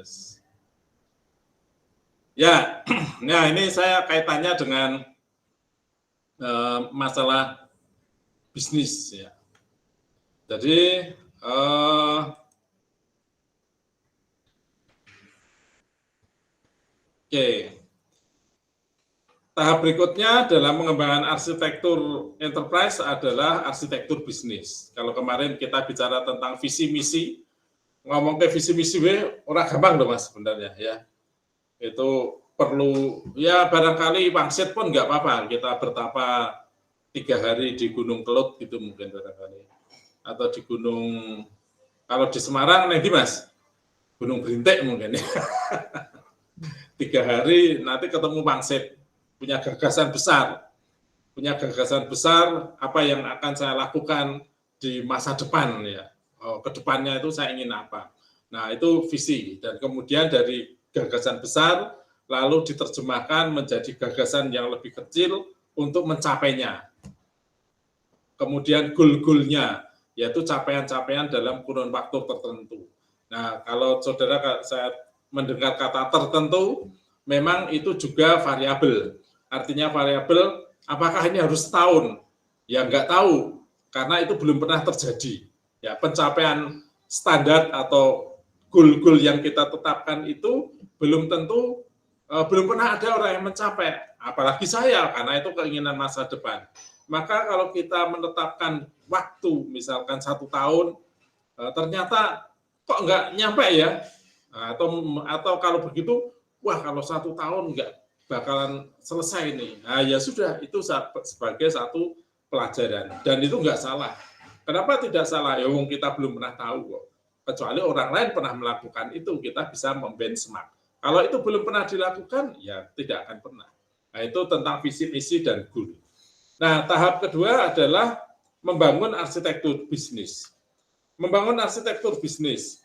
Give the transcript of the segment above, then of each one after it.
Yes. Ya, nah ini saya kaitannya dengan masalah bisnis ya. Jadi oke. Tahap berikutnya dalam pengembangan arsitektur enterprise adalah arsitektur bisnis. Kalau kemarin kita bicara tentang visi misi, ngomong ke visi misi orang gampang loh Mas sebenarnya ya. Itu perlu ya barangkali wangsit pun nggak apa-apa, kita bertapa 3 hari di Gunung Kelut gitu mungkin barangkali, atau di gunung, kalau di Semarang nanti Mas Gunung Berintik mungkin ya. 3 hari nanti ketemu wangsit, punya gagasan besar apa yang akan saya lakukan di masa depan ya. Ke depannya itu saya ingin apa. Nah, itu visi, dan kemudian dari gagasan besar lalu diterjemahkan menjadi gagasan yang lebih kecil untuk mencapainya. Kemudian goal-goalnya, yaitu capaian-capaian dalam kurun waktu tertentu. Nah, kalau saudara saya mendengar kata tertentu, memang itu juga variabel. Artinya variabel, apakah ini harus setahun? Ya nggak tahu, karena itu belum pernah terjadi. Ya, pencapaian standar atau goal-goal yang kita tetapkan itu belum tentu, belum pernah ada orang yang mencapai. Apalagi saya, karena itu keinginan masa depan. Maka kalau kita menetapkan waktu, misalkan 1 tahun, ternyata kok nggak nyampe ya? Atau kalau begitu, wah kalau 1 tahun nggak bakalan selesai nih. Nah ya sudah, itu sebagai satu pelajaran, dan itu nggak salah. Kenapa tidak salah? Ya wong kita belum pernah tahu kok. Kecuali orang lain pernah melakukan itu, kita bisa membenchmark. Kalau itu belum pernah dilakukan, ya tidak akan pernah. Nah itu tentang visi misi dan goal. Nah tahap kedua adalah membangun arsitektur bisnis. Membangun arsitektur bisnis.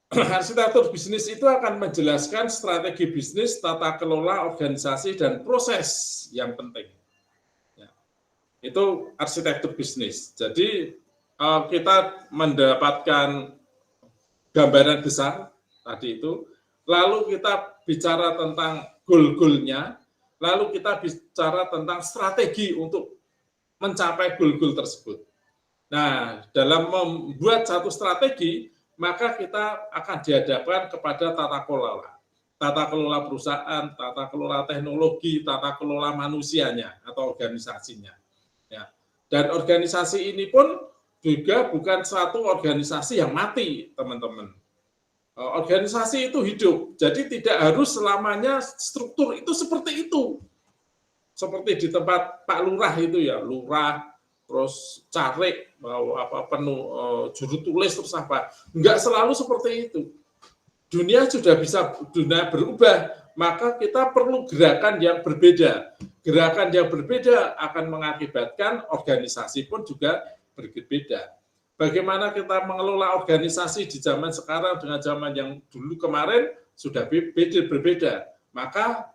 Arsitektur bisnis itu akan menjelaskan strategi bisnis, tata kelola organisasi, dan proses yang penting. Ya. Itu arsitektur bisnis. Jadi kita mendapatkan gambaran besar tadi itu, lalu kita bicara tentang goal-goalnya, lalu kita bicara tentang strategi untuk mencapai goal-goal tersebut. Nah, dalam membuat satu strategi, maka kita akan dihadapkan kepada tata kelola perusahaan, tata kelola teknologi, tata kelola manusianya atau organisasinya. Ya. Dan organisasi ini pun juga bukan suatu organisasi yang mati, teman-teman. Organisasi itu hidup, jadi tidak harus selamanya struktur itu seperti itu. Seperti di tempat Pak Lurah itu ya, Lurah, terus carik, penuh juru tulis, terus apa. Enggak selalu seperti itu. Dunia sudah bisa, dunia berubah, maka kita perlu gerakan yang berbeda. Gerakan yang berbeda akan mengakibatkan organisasi pun juga berbeda. Bagaimana kita mengelola organisasi di zaman sekarang dengan zaman yang dulu kemarin sudah berbeda. Maka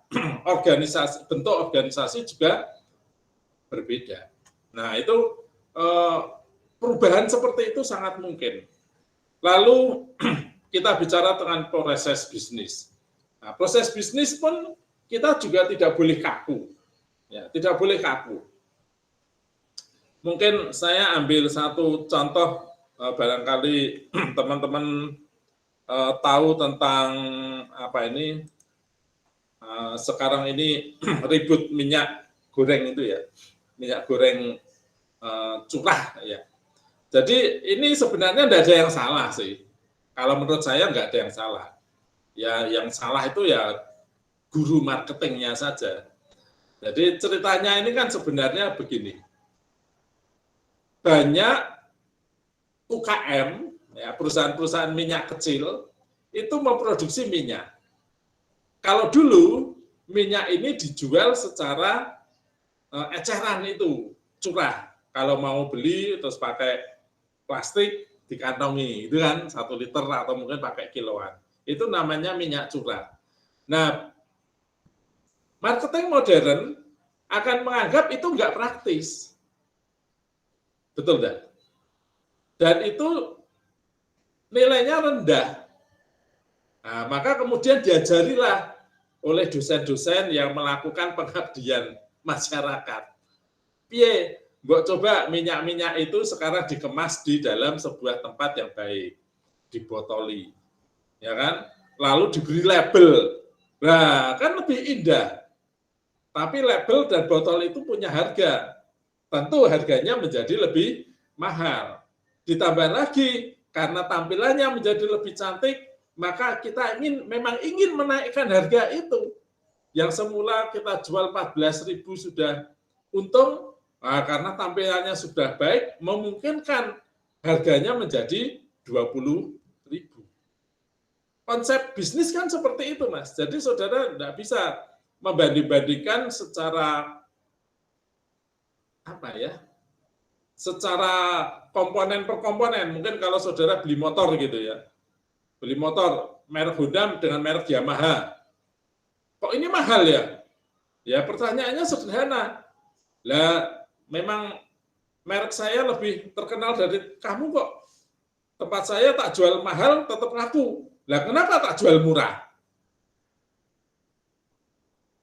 bentuk organisasi juga berbeda. Nah, itu perubahan seperti itu sangat mungkin. Lalu kita bicara tentang proses bisnis. Nah, proses bisnis pun kita juga tidak boleh kaku. Ya, tidak boleh kaku. Mungkin saya ambil satu contoh, barangkali teman-teman tahu tentang apa ini, sekarang ini ribut minyak goreng itu ya, minyak goreng curah ya. Jadi ini sebenarnya tidak ada yang salah sih. Kalau menurut saya nggak ada yang salah. Ya yang salah itu ya guru marketingnya saja. Jadi ceritanya ini kan sebenarnya begini. Banyak UKM, ya, perusahaan-perusahaan minyak kecil, itu memproduksi minyak. Kalau dulu, minyak ini dijual secara eceran itu, curah. Kalau mau beli, terus pakai plastik, dikantongi, itu kan 1 liter atau mungkin pakai kiloan. Itu namanya minyak curah. Nah, marketing modern akan menganggap itu enggak praktis. Betul enggak? Dan itu nilainya rendah. Nah, maka kemudian diajarilah oleh dosen-dosen yang melakukan pengabdian masyarakat. Piye, mbok coba minyak-minyak itu sekarang dikemas di dalam sebuah tempat yang baik, dibotoli, ya kan? Lalu diberi label. Nah, kan lebih indah. Tapi label dan botol itu punya harga. Tentu harganya menjadi lebih mahal. Ditambah lagi, karena tampilannya menjadi lebih cantik, maka kita memang ingin menaikkan harga itu. Yang semula kita jual 14.000 sudah untung, nah, karena tampilannya sudah baik, memungkinkan harganya menjadi 20.000. Konsep bisnis kan seperti itu, Mas. Jadi saudara tidak bisa membanding-bandingkan secara apa ya? Secara komponen per komponen. Mungkin kalau saudara beli motor gitu ya. Beli motor merek Honda dengan merek Yamaha. Kok ini mahal ya? Ya pertanyaannya sederhana. Lah memang merek saya lebih terkenal dari kamu kok. Tempat saya tak jual mahal tetap laku. Lah kenapa tak jual murah?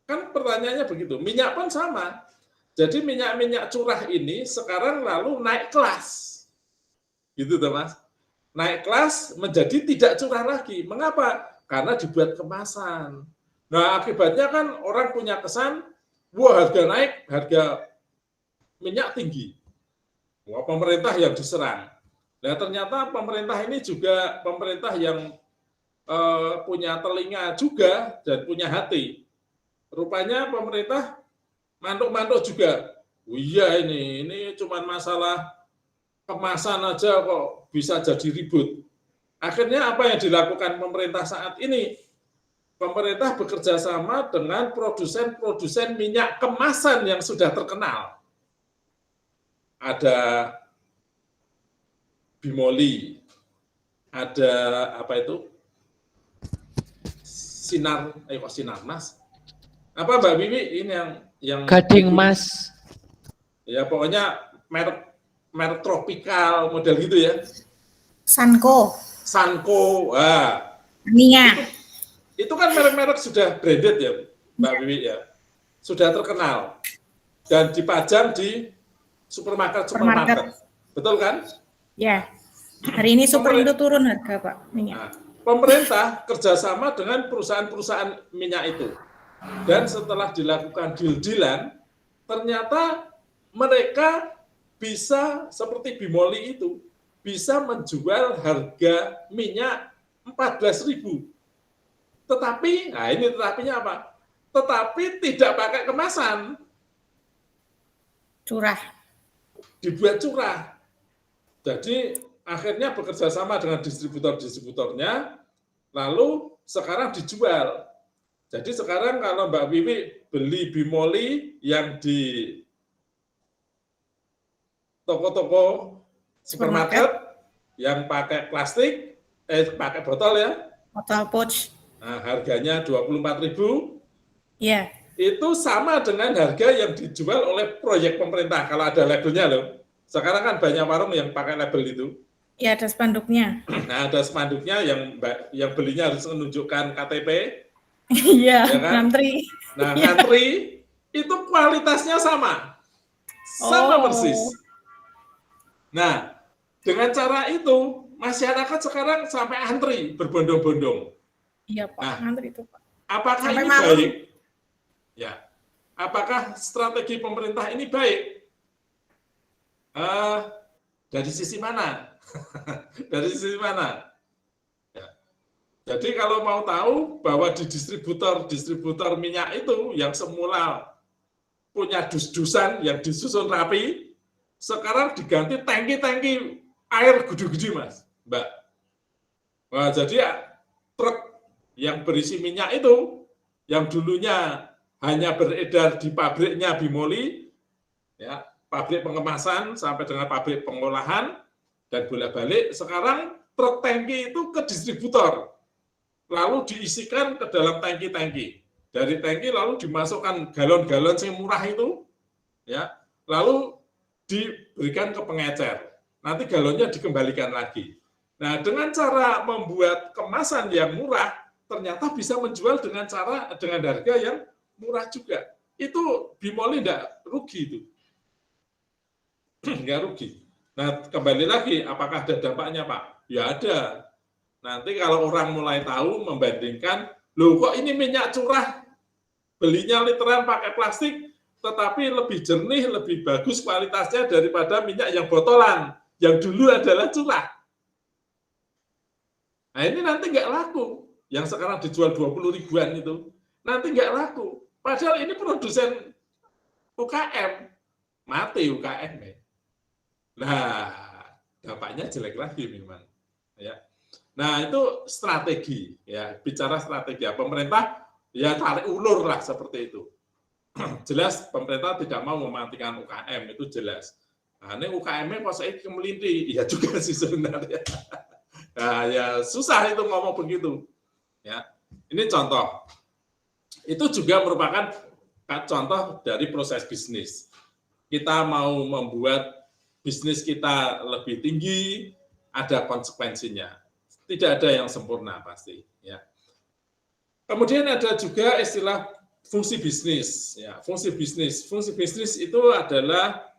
Kan pertanyaannya begitu. Minyak pun sama. Jadi minyak-minyak curah ini sekarang lalu naik kelas. Gitu toh, Mas. Naik kelas menjadi tidak curah lagi. Mengapa? Karena dibuat kemasan. Nah, akibatnya kan orang punya kesan, wah harga naik, harga minyak tinggi. Wah, pemerintah yang diserang. Nah, ternyata pemerintah ini juga pemerintah yang punya telinga juga dan punya hati. Rupanya pemerintah mantuk-mantuk juga. Oh iya ini cuma masalah kemasan aja kok bisa jadi ribut. Akhirnya apa yang dilakukan pemerintah saat ini? Pemerintah bekerja sama dengan produsen-produsen minyak kemasan yang sudah terkenal. Ada Bimoli, ada apa itu? Sinar Mas. Apa Mbak Bibi ini yang Gading Mas. Ya pokoknya merek tropikal model gitu ya. Sanko. Wah. Minyak. Itu kan merek-merek sudah branded ya, Mbak Bibi ya. Sudah terkenal. Dan dipajang di supermarket. Betul kan? Ya. Hari ini Superindo turun harga, Pak, minyak. Nah, pemerintah kerjasama dengan perusahaan-perusahaan minyak itu. Dan setelah dilakukan deal-dealan, ternyata mereka bisa seperti Bimoli itu, bisa menjual harga minyak 14.000. Tetapi, nah ini tetapinya apa? Tetapi tidak pakai kemasan. Curah. Dibuat curah. Jadi akhirnya bekerja sama dengan distributor-distributornya, lalu sekarang dijual. Jadi sekarang kalau Mbak Wiwi beli Bimoli yang di toko-toko supermarket yang pakai plastik, pakai botol ya. Botol pouch. Nah, harganya 24.000. Iya. Itu sama dengan harga yang dijual oleh proyek pemerintah kalau ada labelnya loh. Sekarang kan banyak warung yang pakai label itu. Iya, ada spanduknya. Nah, ada spanduknya yang belinya harus menunjukkan KTP. Iya, ya kan? ngantri. Nah, ngantri itu kualitasnya sama. Sama persis. Nah, dengan cara itu masyarakat sekarang sampai antri berbondong-bondong. Iya, Pak, nah, ngantri itu, Pak. Apakah sampai ini malam. baik? Ya. Apakah strategi pemerintah ini baik? Dari sisi mana? Dari sisi mana? Ya. Jadi kalau mau tahu bahwa di distributor minyak itu yang semula punya dus-dusan yang disusun rapi, sekarang diganti tangki-tangki air gede-gede, Mas, Mbak. Nah, jadi truk yang berisi minyak itu, yang dulunya hanya beredar di pabriknya Bimoli, ya, pabrik pengemasan sampai dengan pabrik pengolahan, dan bolak-balik, sekarang truk tangki itu ke distributor, lalu diisikan ke dalam tangki-tangki. Dari tangki lalu dimasukkan galon-galon yang murah itu, ya, lalu diberikan ke pengecer. Nanti galonnya dikembalikan lagi. Nah, dengan cara membuat kemasan yang murah, ternyata bisa menjual dengan harga yang murah juga. Itu Bimoli enggak rugi itu. Enggak rugi. Nah, kembali lagi, apakah ada dampaknya, Pak? Ya ada. Nanti kalau orang mulai tahu membandingkan, loh kok ini minyak curah, belinya literan pakai plastik, tetapi lebih jernih, lebih bagus kualitasnya daripada minyak yang botolan, yang dulu adalah curah. Nah ini nanti nggak laku, yang sekarang dijual 20 ribuan itu, nanti nggak laku. Padahal ini produsen UKM, mati UKM. Nah, dampaknya jelek lagi memang. Ya. Nah itu strategi, ya bicara strategi ya pemerintah ya tarik ulur lah seperti itu. Jelas pemerintah tidak mau mematikan UKM itu jelas. Nah ini UKM-nya kok saya kemelinti, ya juga sih sebenarnya. Nah ya susah itu ngomong begitu. Ya ini contoh. Itu juga merupakan contoh dari proses bisnis. Kita mau membuat bisnis kita lebih tinggi, ada konsekuensinya. Tidak ada yang sempurna pasti. Ya. Kemudian ada juga istilah fungsi bisnis. Ya, fungsi bisnis itu adalah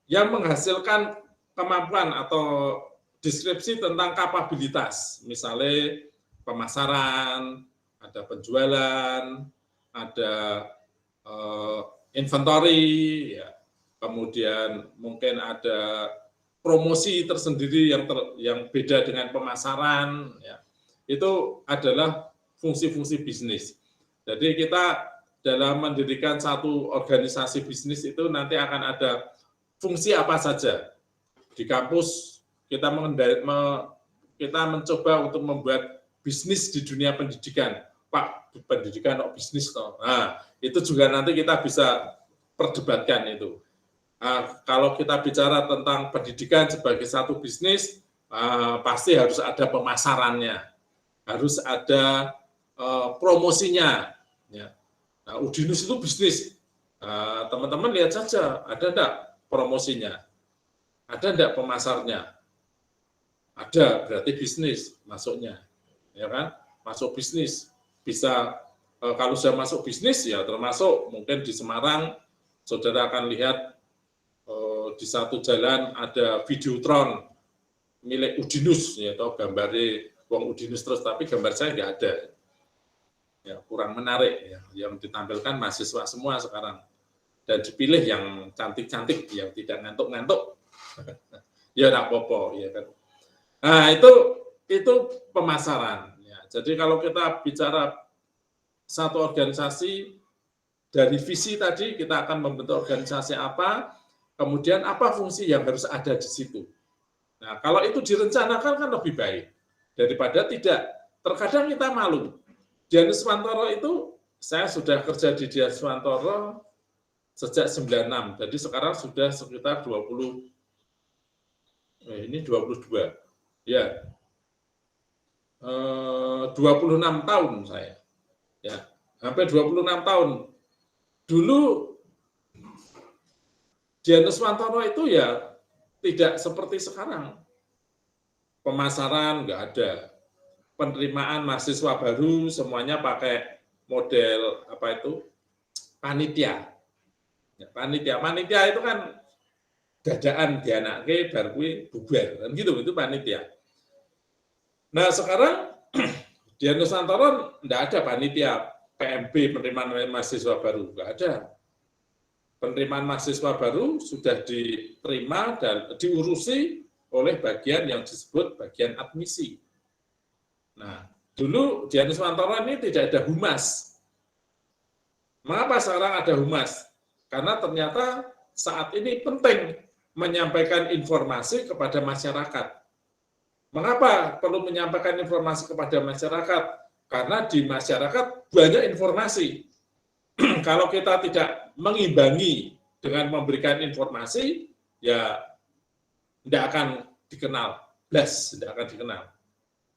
yang menghasilkan kemampuan atau deskripsi tentang kapabilitas. Misalnya pemasaran, ada penjualan, ada inventory, ya. Kemudian mungkin ada promosi tersendiri yang beda dengan pemasaran, ya. Itu adalah fungsi-fungsi bisnis. Jadi kita dalam mendirikan satu organisasi bisnis itu nanti akan ada fungsi apa saja. Di kampus kita mencoba untuk membuat bisnis di dunia pendidikan. Pak, pendidikan kok bisnis toh. Nah, itu juga nanti kita bisa perdebatkan itu. Kalau kita bicara tentang pendidikan sebagai satu bisnis, pasti harus ada pemasarannya, harus ada promosinya. Ya. Nah, Udinus itu bisnis. Teman-teman lihat saja, ada enggak promosinya? Ada enggak pemasarnya? Ada, berarti bisnis masuknya. Ya kan? Masuk bisnis. Bisa, kalau sudah masuk bisnis, ya termasuk mungkin di Semarang, saudara akan lihat di satu jalan ada Videotron milik Udinus, ya, atau gambarnya wong Udinus terus, tapi gambar saya nggak ada. Ya, kurang menarik, ya. Yang ditampilkan mahasiswa semua sekarang. Dan dipilih yang cantik-cantik, yang tidak ngantuk-ngantuk. Ya, enggak apa-apa, ya kan. Nah, itu pemasaran. Ya, jadi kalau kita bicara satu organisasi, dari visi tadi kita akan membentuk organisasi apa, kemudian apa fungsi yang harus ada di situ. Nah, kalau itu direncanakan kan lebih baik daripada tidak. Terkadang kita malu. Dian Swantoro itu, saya sudah kerja di Dian Swantoro sejak 96, jadi sekarang sudah sekitar 22, ya, 26 tahun saya, ya, hampir 26 tahun. Dulu Dian Swantoro itu ya tidak seperti sekarang. Pemasaran nggak ada. Penerimaan mahasiswa baru semuanya pakai model apa itu? Panitia. Ya, panitia itu kan dadaan dianake bar kuwi bubar kan gitu, itu panitia. Nah, sekarang Dian Swantoro enggak ada panitia PMB, penerimaan mahasiswa baru, enggak ada. Penerimaan mahasiswa baru sudah diterima dan diurusi oleh bagian yang disebut bagian admisi. Nah, dulu Dian Swantoro ini tidak ada humas. Mengapa sekarang ada humas? Karena ternyata saat ini penting menyampaikan informasi kepada masyarakat. Mengapa perlu menyampaikan informasi kepada masyarakat? Karena di masyarakat banyak informasi. Kalau kita tidak mengimbangi dengan memberikan informasi, ya tidak akan dikenal, tidak akan dikenal.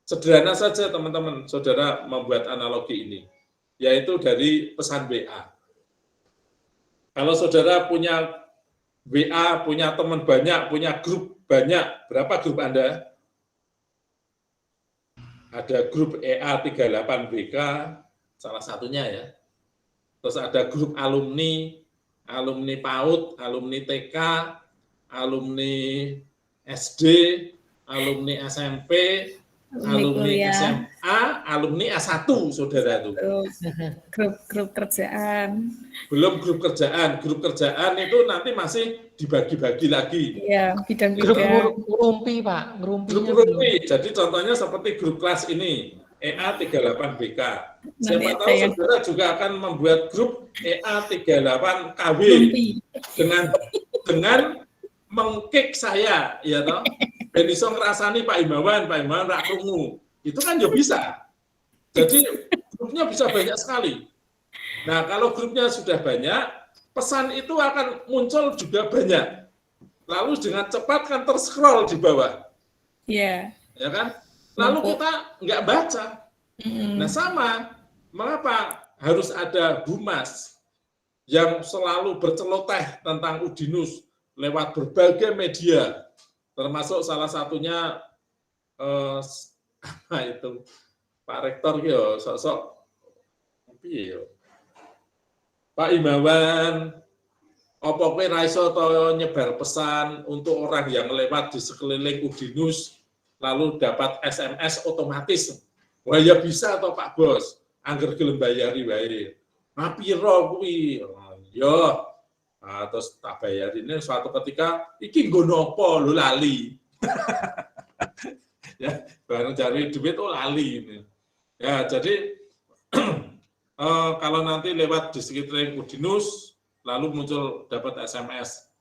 Sederhana saja teman-teman, saudara membuat analogi ini, yaitu dari pesan WA. Kalau saudara punya WA, punya teman banyak, punya grup banyak, berapa grup Anda? ada grup EA38BK, salah satunya ya. Terus ada grup alumni, alumni PAUD, alumni TK, alumni SD, alumni SMP, alumni kuliah, SMA, alumni A1, saudara itu. grup kerjaan. Belum grup kerjaan itu nanti masih dibagi-bagi lagi. Iya, Grup bidang-bidang. ngerumpi, Pak. Grup Ngerumpinya ngerumpi, jadi contohnya seperti grup kelas ini, EA38BK. Siapa Nanti ada tahu yang saudara juga akan membuat grup EA38KW ngerumpi. dengan mengkick saya, ya toh. Ben iso ngrasani Pak Imawan rak krungu. Itu kan ya bisa. Jadi grupnya bisa banyak sekali. Nah, kalau grupnya sudah banyak, pesan itu akan muncul juga banyak. Lalu dengan cepat kan terscroll di bawah. Iya. Ya kan? Lalu kita nggak baca. Nah, Mm. sama. Mengapa harus ada humas yang selalu berceloteh tentang Udinus lewat berbagai media, termasuk salah satunya apa itu Pak Rektor yo sok-sok piye yo Pak Imawan, apa kowe ra iso to nyebar pesan untuk orang yang lewat di sekeliling Udinus lalu dapat SMS otomatis. Wah ya bisa toh Pak Bos, angger gelem bayari wae. Nah piro kuwi? Yo, terus tak bayarinnya suatu ketika iki nggo nopo lho lali. Ya, bareng cari duit oh lali ini. Ya, jadi kalau nanti lewat di sekeliling Udinus lalu muncul dapat SMS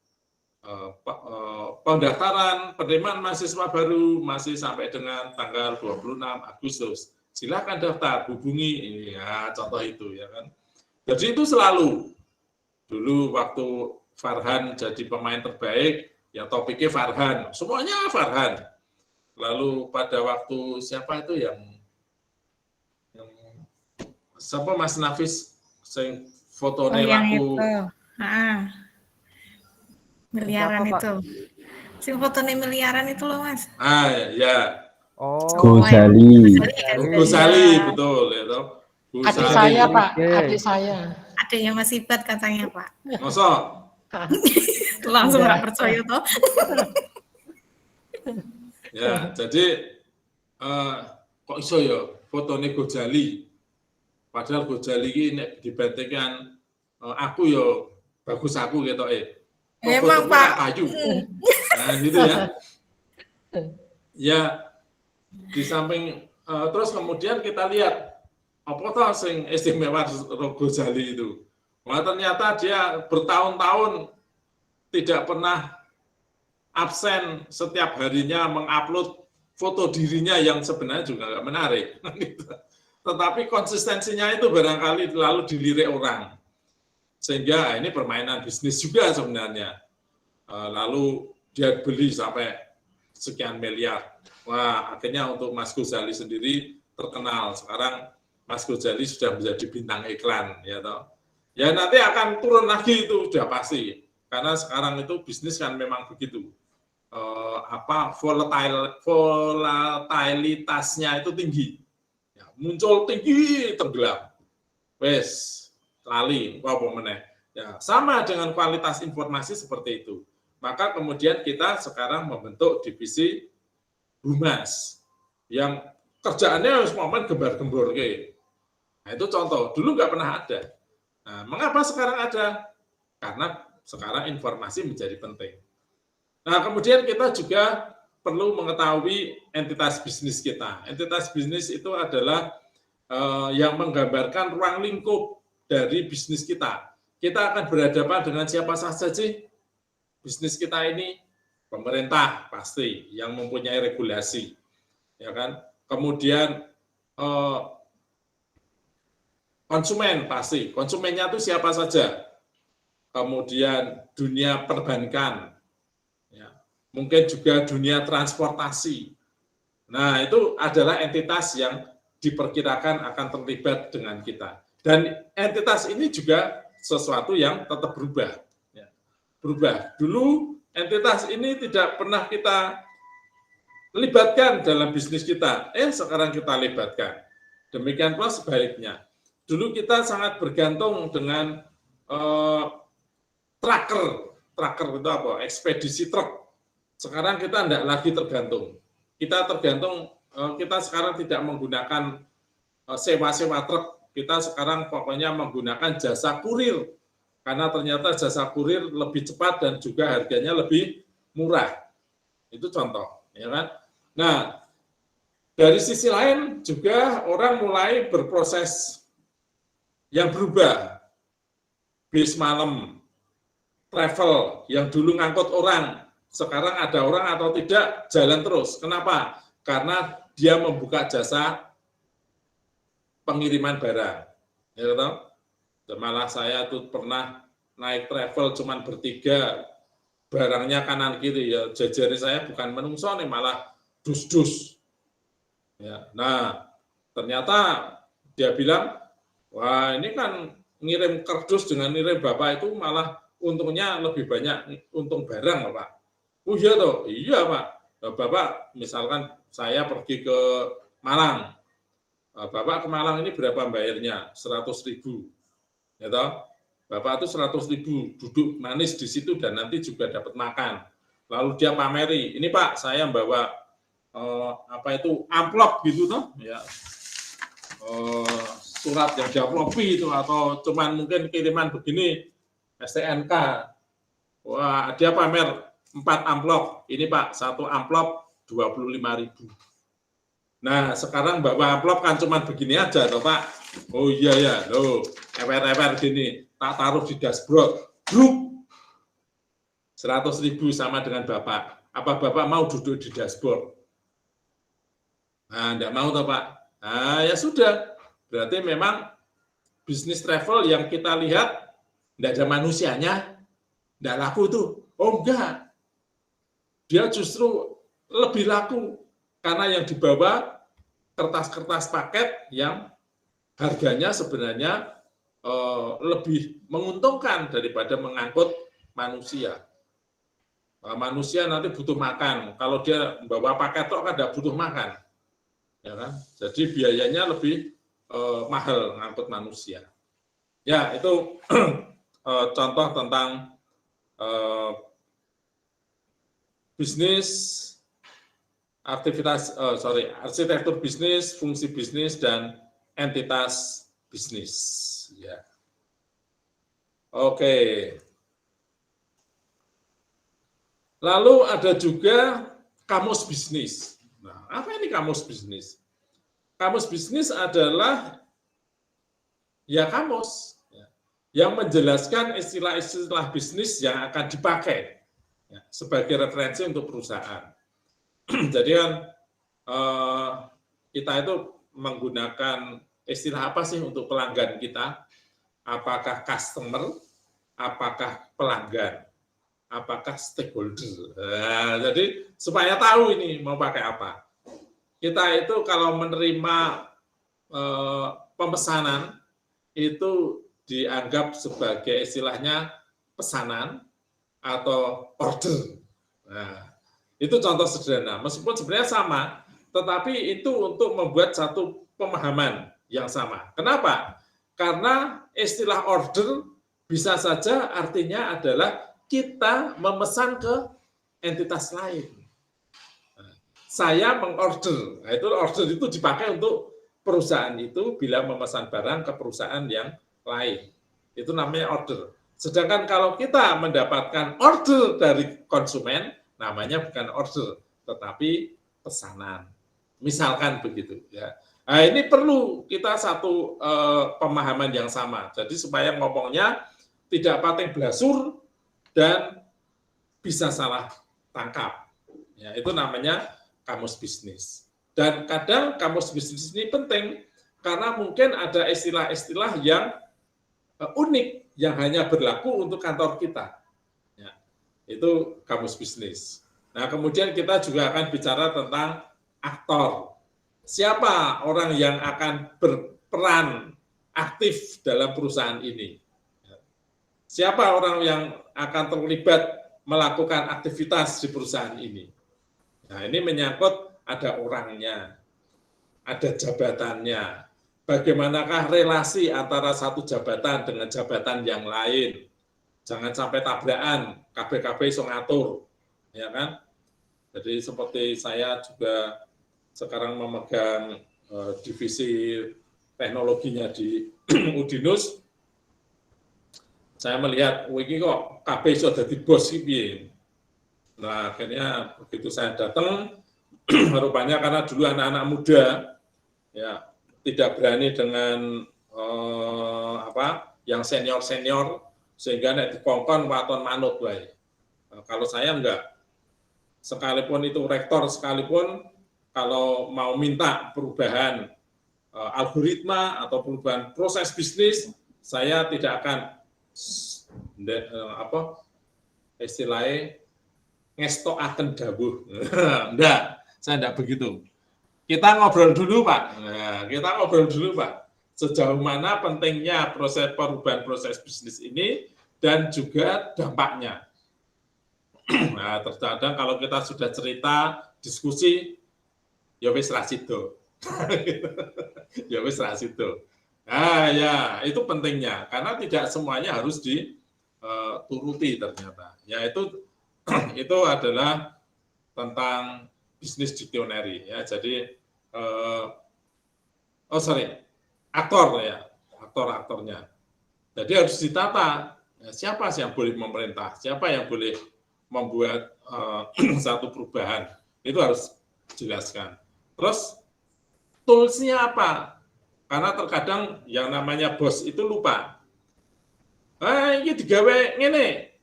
pendaftaran penerimaan mahasiswa baru masih sampai dengan tanggal 26 Agustus. Silakan daftar, hubungi ini ya contoh itu ya kan. Jadi itu selalu dulu waktu Farhan jadi pemain terbaik ya topiknya Farhan, semuanya Farhan. Lalu pada waktu siapa itu yang siapa Mas Nafis sing fotonya laku Miliaran itu. Sing fotonya miliaran itu loh, Mas. Ya. Gozali. Gozali betul ya toh. Adik saya, Pak. Adik saya. Adiknya Mas Ibat katanya, Pak. Masa? Langsung nggak percaya toh. Ya, jadi kok iso ya fotonya Gozali. Padahal Gozali ini dibandingkan aku ya bagus aku gitu Emang Pak. Kayu. Nah, gitu ya. Ya, di samping terus kemudian kita lihat apa toh sing istimewa Gozali itu. Wah, ternyata dia bertahun-tahun tidak pernah absen setiap harinya mengupload foto dirinya yang sebenarnya juga nggak menarik. Tetapi konsistensinya itu barangkali lalu dilirik orang. Sehingga ini permainan bisnis juga sebenarnya. Lalu dia beli sampai sekian miliar. Wah, akhirnya untuk Mas Gozali sendiri terkenal. Sekarang Mas Gozali sudah menjadi bintang iklan, ya toh. Ya nanti akan turun lagi itu sudah pasti. Karena sekarang itu bisnis kan memang begitu. Volatilitasnya itu tinggi. Ya, muncul tinggi, tenggelam. Wes, lali, apa meneh. Ya, sama dengan kualitas informasi seperti itu. Maka kemudian kita sekarang membentuk divisi humas yang kerjaannya harus momen gembar-gembor. Nah, itu contoh. Dulu nggak pernah ada. Nah, mengapa sekarang ada? Karena sekarang informasi menjadi penting. Nah, kemudian kita juga perlu mengetahui entitas bisnis kita. Entitas bisnis itu adalah yang menggambarkan ruang lingkup dari bisnis kita. Kita akan berhadapan dengan siapa saja sih? Bisnis kita ini pemerintah pasti yang mempunyai regulasi, ya kan? Kemudian konsumen pasti, konsumennya itu siapa saja. Kemudian dunia perbankan, ya. Mungkin juga dunia transportasi. Nah, itu adalah entitas yang diperkirakan akan terlibat dengan kita. Dan entitas ini juga sesuatu yang tetap berubah. Ya. Berubah. Dulu entitas ini tidak pernah kita libatkan dalam bisnis kita. Sekarang kita libatkan. Demikian pula sebaliknya. Dulu kita sangat bergantung dengan tracker. Tracker itu apa? Ekspedisi truk. Sekarang kita tidak lagi tergantung. Kita sekarang tidak menggunakan sewa-sewa truk. Kita sekarang pokoknya menggunakan jasa kurir. Karena ternyata jasa kurir lebih cepat dan juga harganya lebih murah. Itu contoh, ya kan? Nah, dari sisi lain juga orang mulai berproses yang berubah. Bis malam, travel, yang dulu ngangkut orang, sekarang ada orang atau tidak, jalan terus. Kenapa? Karena dia membuka jasa pengiriman barang. Ya, tahu? Malah saya tuh pernah naik travel cuman bertiga, barangnya kanan kiri, ya jajari saya bukan menungso nih, malah dus-dus. Ya, nah, ternyata dia bilang, wah ini kan ngirim kardus dengan ngirim bapak itu malah untungnya lebih banyak untung barang, Pak. Oh iya toh, iya Pak. Bapak misalkan saya pergi ke Malang, Bapak ke Malang ini berapa bayarnya? 100.000. Ya toh? Bapak itu 100.000 duduk manis di situ dan nanti juga dapat makan. Lalu dia pameri, ini Pak saya bawa amplop gitu toh, ya. Surat yang diamplopi itu atau cuman mungkin kiriman begini STNK. Wah, dia pamer 4 amplop. Ini Pak, 1 amplop 25.000. Nah, sekarang bawa amplop kan cuman begini aja toh Pak. Oh iya ya, loh, ewer-ewer gini, tak taruh di dashboard, grup 100.000 sama dengan Bapak. Apa Bapak mau duduk di dashboard? Nah, enggak mau toh Pak. Nah, ya sudah. Berarti memang bisnis travel yang kita lihat enggak ada manusianya, enggak laku tuh. Oh enggak. Dia justru lebih laku karena yang dibawa kertas-kertas paket yang harganya sebenarnya lebih menguntungkan daripada mengangkut manusia. Manusia nanti butuh makan. Kalau dia membawa paket tok kan tidak butuh makan, ya kan? Jadi biayanya lebih mahal mengangkut manusia. Ya itu contoh tentang bisnis, arsitektur bisnis, fungsi bisnis dan entitas bisnis. Ya. Oke. Lalu ada juga kamus bisnis. Nah, apa ini kamus bisnis? Kamus bisnis adalah ya kamus yang menjelaskan istilah-istilah bisnis yang akan dipakai ya, sebagai referensi untuk perusahaan. Jadi kan kita itu menggunakan istilah apa sih untuk pelanggan kita? Apakah customer, apakah pelanggan, apakah stakeholder? Nah, jadi supaya tahu ini mau pakai apa. Kita itu kalau menerima pemesanan itu dianggap sebagai istilahnya pesanan atau order. Nah, itu contoh sederhana. Meskipun sebenarnya sama, tetapi itu untuk membuat satu pemahaman yang sama. Kenapa? Karena istilah order bisa saja artinya adalah kita memesan ke entitas lain. Saya mengorder. Nah, itu order itu dipakai untuk perusahaan itu bila memesan barang ke perusahaan yang lain. Itu namanya order. Sedangkan kalau kita mendapatkan order dari konsumen, namanya bukan order, tetapi pesanan. Misalkan begitu ya. Nah, ini perlu kita satu pemahaman yang sama. Jadi supaya ngomongnya tidak pating blasur dan bisa salah tangkap. Ya, itu namanya kamus bisnis. Dan kadang kamus bisnis ini penting karena mungkin ada istilah-istilah yang unik yang hanya berlaku untuk kantor kita. Ya, itu kamus bisnis. Nah, kemudian kita juga akan bicara tentang aktor. Siapa orang yang akan berperan aktif dalam perusahaan ini? Siapa orang yang akan terlibat melakukan aktivitas di perusahaan ini? Nah, ini menyangkut ada orangnya, ada jabatannya. Bagaimanakah relasi antara satu jabatan dengan jabatan yang lain? Jangan sampai tabrakan, KB iso ngatur, ya kan? Jadi seperti saya juga sekarang memegang divisi teknologinya di Udinus, saya melihat, ini kok KB iso dadi bos iki. Nah, akhirnya begitu saya datang, rupanya karena dulu anak-anak muda, ya tidak berani dengan yang senior-senior, sehingga nek dikongkon waton manut wae. Kalau saya enggak. Sekalipun itu rektor, sekalipun kalau mau minta perubahan algoritma atau perubahan proses bisnis, saya tidak akan istilahnya ngestokaken dawuh. Enggak, saya enggak begitu. Kita ngobrol dulu, Pak. Nah, kita ngobrol dulu, Pak. Sejauh mana pentingnya proses perubahan proses bisnis ini dan juga dampaknya. Nah, terkadang kalau kita sudah cerita, diskusi, ya wis ra sido. Ya wis ra sido. Nah, ya, itu pentingnya karena tidak semuanya harus dituruti ternyata. Ya itu adalah tentang bisnis dictionary ya. Jadi aktornya. Jadi harus ditata. Ya, siapa sih yang boleh memerintah? Siapa yang boleh membuat satu perubahan? Itu harus dijelaskan. Terus tools-nya apa? Karena terkadang yang namanya bos itu lupa. Ini digawe ngene.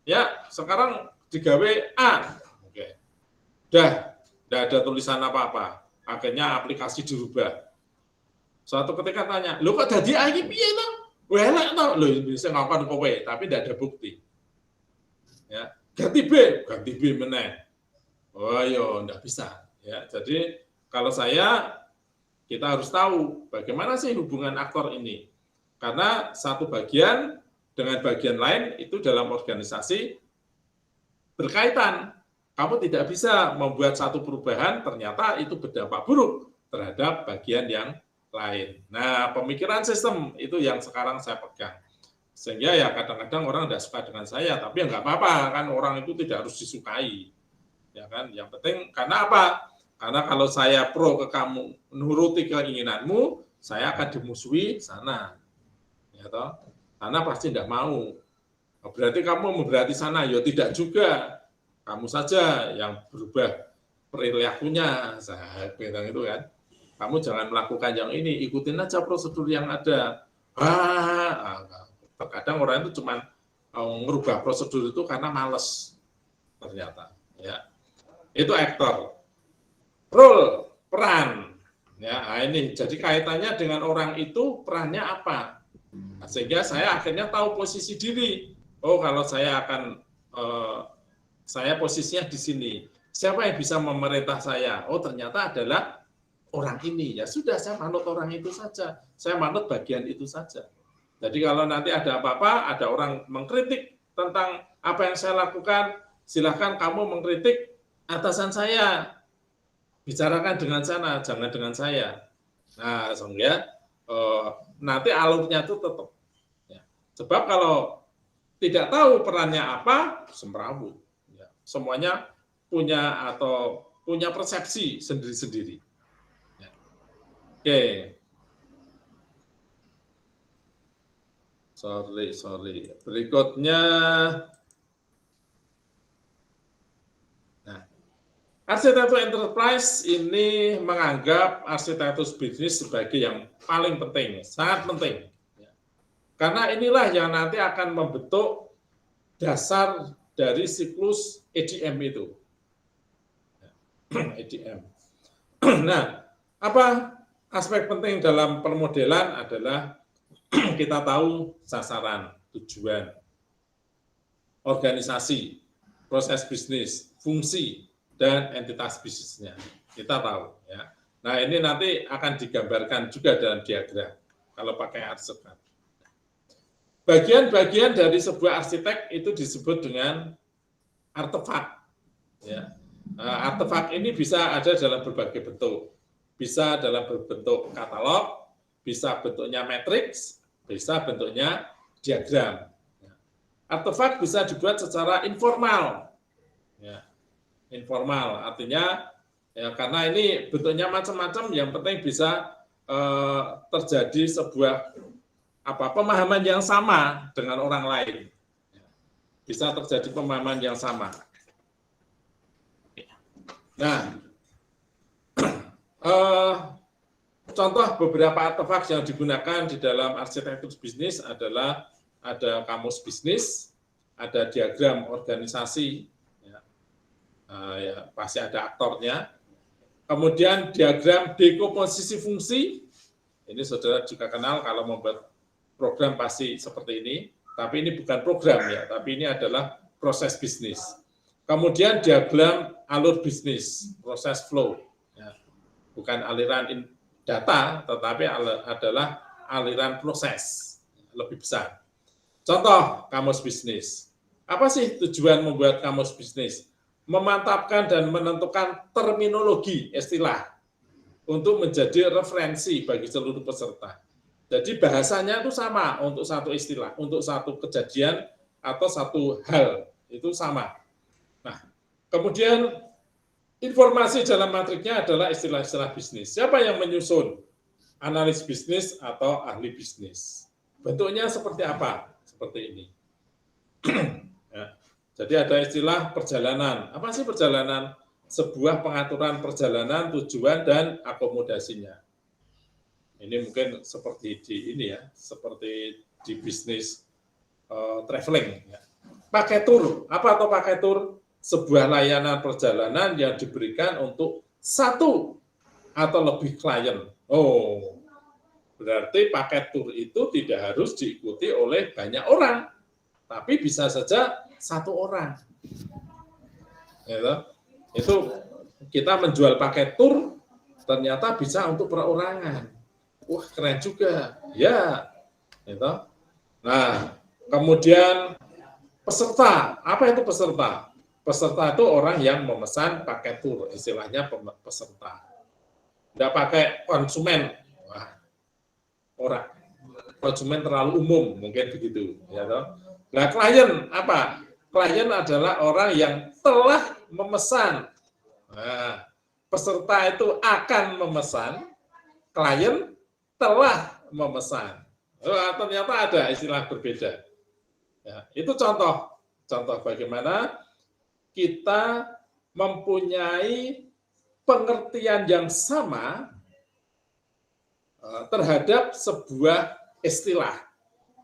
Ya, sekarang digawe A. Oke. Udah, tidak ada tulisan apa-apa. Akhirnya aplikasi dirubah. Suatu ketika tanya, "Lho kok dadi A iki piye to? Welek to?" Lho bisa ngakon kowe, tapi tidak ada bukti. Ya, ganti B meneh. Oh, yo enggak bisa. Ya, jadi kalau kita harus tahu bagaimana sih hubungan aktor ini. Karena satu bagian dengan bagian lain itu dalam organisasi berkaitan. Kamu tidak bisa membuat satu perubahan, ternyata itu berdampak buruk terhadap bagian yang lain. Nah, pemikiran sistem itu yang sekarang saya pegang. Sehingga ya kadang-kadang orang tidak suka dengan saya, tapi ya nggak apa-apa, kan orang itu tidak harus disukai. Ya kan, yang penting, karena apa? Karena kalau saya pro ke kamu, menuruti keinginanmu, saya akan dimusuhi sana. Ya toh? Karena pasti tidak mau. Berarti kamu memberati sana, ya tidak juga. Kamu saja yang berubah perilakunya, saya bilang itu kan. Kamu jangan melakukan yang ini, ikutin aja prosedur yang ada. Terkadang orang itu cuma merubah prosedur itu karena males ternyata. Ya, itu aktor. Role, peran. Ya, ini jadi kaitannya dengan orang itu perannya apa? Nah, sehingga saya akhirnya tahu posisi diri. Oh, kalau saya akan saya posisinya di sini. Siapa yang bisa memerintah saya? Oh, ternyata adalah orang ini. Ya sudah, saya manut orang itu saja. Saya manut bagian itu saja. Jadi kalau nanti ada apa-apa, ada orang mengkritik tentang apa yang saya lakukan, silakan kamu mengkritik atasan saya. Bicarakan dengan sana, jangan dengan saya. Nah, sehingga nanti alurnya itu tetap. Ya. Sebab kalau tidak tahu perannya apa, semrawut. Semuanya punya persepsi sendiri-sendiri. Ya. Oke. Sorry. Berikutnya, nah, arsitektur enterprise ini menganggap arsitektur bisnis sebagai yang paling penting, sangat penting. Ya. Karena inilah yang nanti akan membentuk dasar dari siklus EDM itu. EDM. Nah, apa aspek penting dalam permodelan adalah kita tahu sasaran, tujuan, organisasi, proses bisnis, fungsi, dan entitas bisnisnya. Kita tahu. Ya. Nah, ini nanti akan digambarkan juga dalam diagram kalau pakai arsitek. Bagian-bagian dari sebuah arsitek itu disebut dengan artefak. Ya. Artefak ini bisa ada dalam berbagai bentuk. Bisa dalam bentuk katalog, bisa bentuknya matriks, bisa bentuknya diagram. Artefak bisa dibuat secara informal. Ya, informal artinya ya karena ini bentuknya macam-macam, yang penting bisa terjadi sebuah pemahaman yang sama dengan orang lain. Bisa terjadi pemahaman yang sama. Nah, contoh beberapa artefak yang digunakan di dalam arsitektur bisnis adalah ada kamus bisnis, ada diagram organisasi, ya pasti ada aktornya. Kemudian diagram dekomposisi fungsi, ini saudara juga kenal kalau membuat program pasti seperti ini, tapi ini bukan program ya, tapi ini adalah proses bisnis. Kemudian diagram alur bisnis, proses flow, ya. Bukan aliran data, tetapi adalah aliran proses lebih besar. Contoh kamus bisnis. Apa sih tujuan membuat kamus bisnis? Memantapkan dan menentukan terminologi istilah untuk menjadi referensi bagi seluruh peserta. Jadi bahasanya itu sama untuk satu istilah, untuk satu kejadian atau satu hal, itu sama. Nah, kemudian informasi dalam matriknya adalah istilah-istilah bisnis. Siapa yang menyusun? Analis bisnis atau ahli bisnis. Bentuknya seperti apa? Seperti ini. Ya. Jadi ada istilah perjalanan. Apa sih perjalanan? Sebuah pengaturan perjalanan, tujuan, dan akomodasinya. Ini mungkin seperti di ini ya, seperti di bisnis traveling. Ya. Pakai tur. Apa atau pakai tur? Sebuah layanan perjalanan yang diberikan untuk satu atau lebih klien. Oh, berarti paket tur itu tidak harus diikuti oleh banyak orang, tapi bisa saja satu orang. Itu kita menjual paket tur, ternyata bisa untuk perorangan. Wah, keren juga. Ya, gitu. Nah, kemudian peserta. Apa itu peserta? Peserta itu orang yang memesan paket tur, istilahnya peserta. Tidak pakai konsumen. Wah, orang konsumen terlalu umum, mungkin begitu. Ya, toh? Nah, klien apa? Klien adalah orang yang telah memesan. Nah, peserta itu akan memesan, klien telah memesan. Ternyata ada istilah berbeda. Ya, itu contoh bagaimana kita mempunyai pengertian yang sama terhadap sebuah istilah.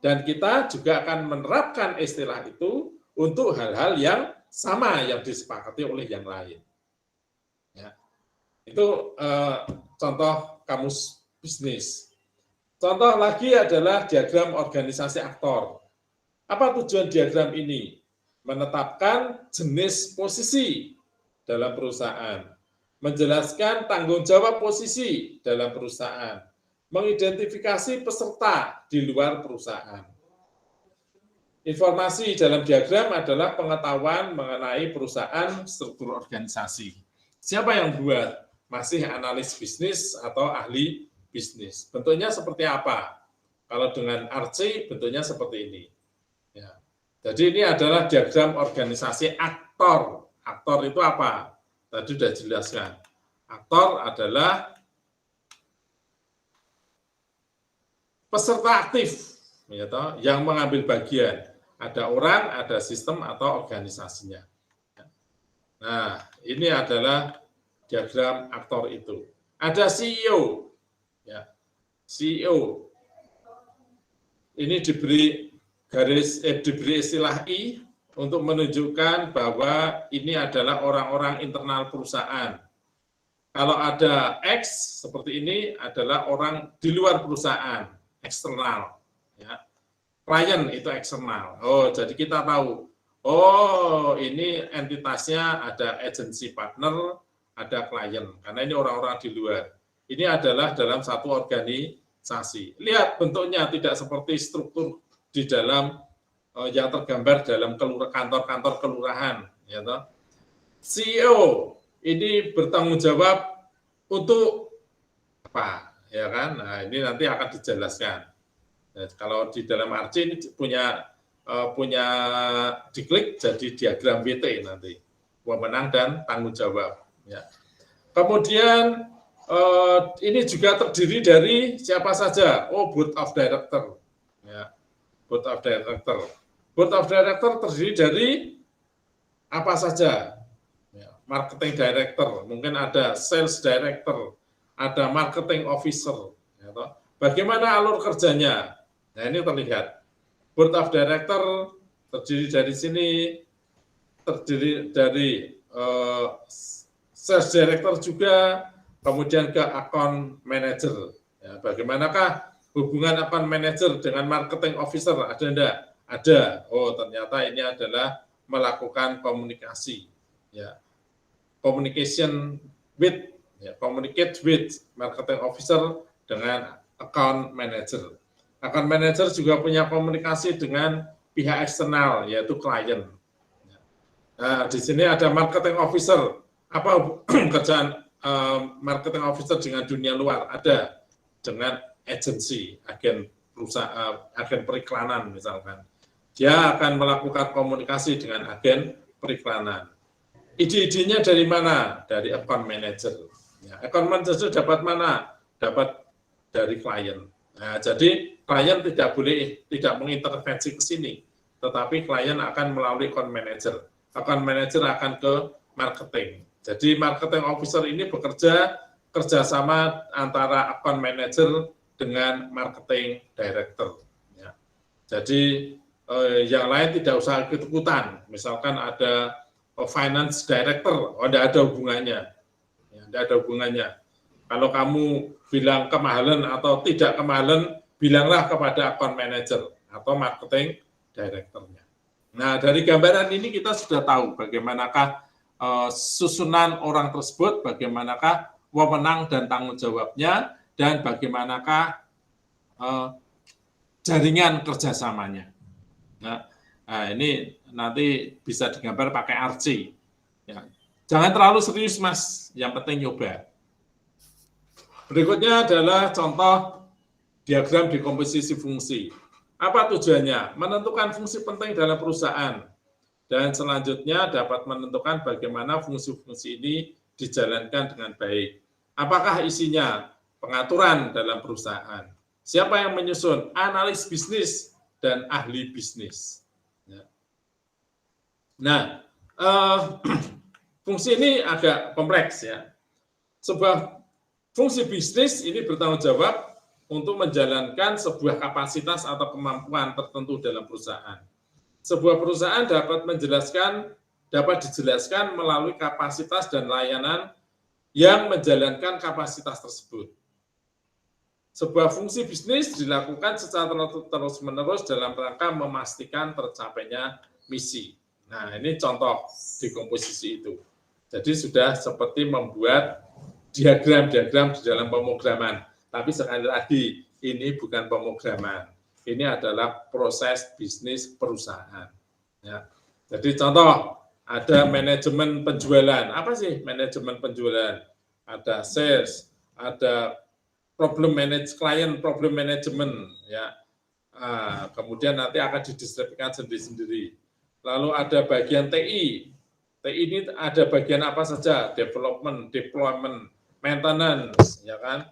Dan kita juga akan menerapkan istilah itu untuk hal-hal yang sama yang disepakati oleh yang lain. Ya. Itu contoh kamus bisnis. Contoh lagi adalah diagram organisasi aktor. Apa tujuan diagram ini? Menetapkan jenis posisi dalam perusahaan, menjelaskan tanggung jawab posisi dalam perusahaan, mengidentifikasi peserta di luar perusahaan. Informasi dalam diagram adalah pengetahuan mengenai perusahaan, struktur organisasi. Siapa yang buat? Masih analis bisnis atau ahli bisnis. Bentuknya seperti apa? Kalau dengan RC, bentuknya seperti ini. Ya. Jadi ini adalah diagram organisasi aktor. Aktor itu apa? Tadi sudah jelaskan. Aktor adalah peserta aktif, yang mengambil bagian. Ada orang, ada sistem atau organisasinya. Nah, ini adalah diagram aktor itu. Ada CEO. Ya. CEO. Ini diberi diberi istilah I untuk menunjukkan bahwa ini adalah orang-orang internal perusahaan. Kalau ada X seperti ini adalah orang di luar perusahaan, eksternal. Ya. Klien itu eksternal. Oh, jadi kita tahu. Oh, ini entitasnya ada agency partner, ada klien. Karena ini orang-orang di luar. Ini adalah dalam satu organisasi. Lihat bentuknya tidak seperti struktur di dalam yang tergambar dalam kantor-kantor kelurahan. Ya, CEO ini bertanggung jawab untuk apa, ya kan? Nah, ini nanti akan dijelaskan. Nah, kalau di dalam RC ini punya diklik jadi diagram WT nanti, wewenang dan tanggung jawab. Ya. Kemudian ini juga terdiri dari siapa saja? Oh, Board of Director. Ya. Board of Director. Board of Director terdiri dari apa saja? Ya. Marketing Director, mungkin ada Sales Director, ada Marketing Officer. Ya, bagaimana alur kerjanya? Nah, ini terlihat. Board of Director terdiri dari sini, terdiri dari Sales Director juga, kemudian ke Account Manager. Ya, bagaimanakah hubungan Account Manager dengan Marketing Officer? Ada enggak? Ada. Oh, ternyata ini adalah melakukan komunikasi. Ya. Communication with, ya, communicate with Marketing Officer dengan Account Manager. Account Manager juga punya komunikasi dengan pihak eksternal, yaitu klien. Nah, di sini ada Marketing Officer. Apa kerjaan Marketing Officer dengan dunia luar? Ada dengan agensi, agen perusahaan, agen periklanan misalkan. Dia akan melakukan komunikasi dengan agen periklanan. Ide-idenya dari mana? Dari Account Manager. Ya, Account Manager dapat mana? Dapat dari klien. Nah, jadi klien tidak mengintervensi ke sini, tetapi klien akan melalui Account Manager. Account Manager akan ke marketing. Jadi Marketing Officer ini bekerja kerjasama antara Account Manager dengan Marketing Director. Ya. Jadi yang lain tidak usah ikut-ikutan. Misalkan ada Finance Director, tidak ada hubungannya. Ya, tidak ada hubungannya. Kalau kamu bilang kemahalan atau tidak kemahalan, bilanglah kepada Account Manager atau Marketing Director-nya. Nah, dari gambaran ini kita sudah tahu bagaimanakah susunan orang tersebut, bagaimanakah wewenang dan tanggung jawabnya, dan bagaimanakah jaringan kerjasamanya. Nah, ini nanti bisa digambar pakai RC. Ya. Jangan terlalu serius, Mas. Yang penting nyoba. Berikutnya adalah contoh diagram dekomposisi fungsi. Apa tujuannya? Menentukan fungsi penting dalam perusahaan. Dan selanjutnya dapat menentukan bagaimana fungsi-fungsi ini dijalankan dengan baik. Apakah isinya? Pengaturan dalam perusahaan. Siapa yang menyusun? Analis bisnis dan ahli bisnis. Nah, fungsi ini agak kompleks ya. Sebuah fungsi bisnis ini bertanggung jawab untuk menjalankan sebuah kapasitas atau kemampuan tertentu dalam perusahaan. Sebuah perusahaan dapat dijelaskan melalui kapasitas dan layanan yang menjalankan kapasitas tersebut. Sebuah fungsi bisnis dilakukan secara terus-menerus dalam rangka memastikan tercapainya misi. Nah, ini contoh dekomposisi itu. Jadi sudah seperti membuat diagram-diagram di dalam pemrograman. Tapi sekali lagi, ini bukan pemrograman. Ini adalah proses bisnis perusahaan. Ya. Jadi contoh, ada manajemen penjualan. Apa sih manajemen penjualan? Ada sales, ada client problem management. Ya. Kemudian nanti akan didistribusikan sendiri-sendiri. Lalu ada bagian TI. TI ini ada bagian apa saja? Development, deployment, maintenance, ya kan?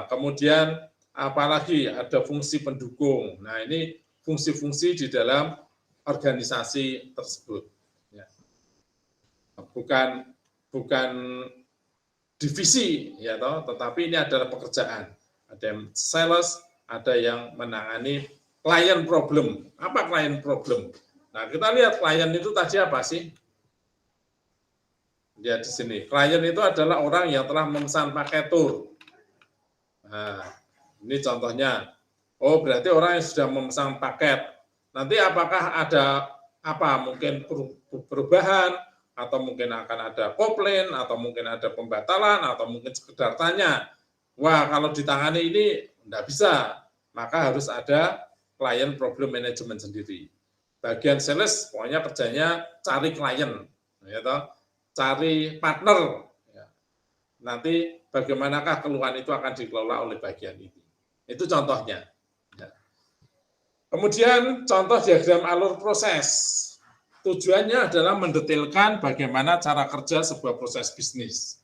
Kemudian apalagi ada fungsi pendukung. Nah, ini fungsi-fungsi di dalam organisasi tersebut. Ya. Bukan divisi, ya toh, tetapi ini adalah pekerjaan. Ada yang sales, ada yang menangani client problem. Apa client problem? Nah, kita lihat klien itu tadi apa sih? Lihat di sini. Klien itu adalah orang yang telah memesan paket tour. Nah, ini contohnya. Oh, berarti orang yang sudah memesan paket. Nanti apakah ada apa? Mungkin perubahan, atau mungkin akan ada komplain, atau mungkin ada pembatalan, atau mungkin sekedar tanya. Wah, kalau ditangani ini tidak bisa. Maka harus ada client problem management sendiri. Bagian sales, pokoknya kerjanya cari klien. Ya toh? cari partner. Ya. Nanti bagaimanakah keluhan itu akan dikelola oleh bagian ini. Itu contohnya. Ya. Kemudian contoh diagram alur proses. Tujuannya adalah mendetailkan bagaimana cara kerja sebuah proses bisnis.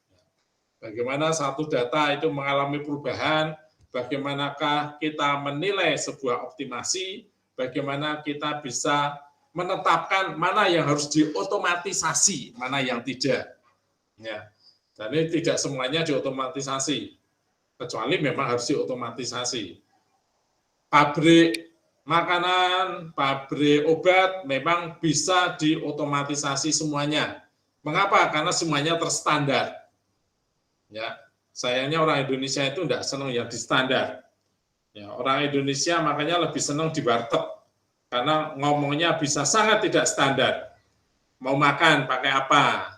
Bagaimana satu data itu mengalami perubahan, bagaimanakah kita menilai sebuah optimasi, bagaimana kita bisa menetapkan mana yang harus diotomatisasi, mana yang tidak. Ya. Jadi tidak semuanya diotomatisasi, kecuali memang harus diotomatisasi. Pabrik makanan, pabrik obat memang bisa diotomatisasi semuanya. Mengapa? Karena semuanya terstandar. Ya, sayangnya orang Indonesia itu tidak senang yang di standar. Ya, orang Indonesia makanya lebih senang di warteg karena ngomongnya bisa sangat tidak standar. Mau makan pakai apa?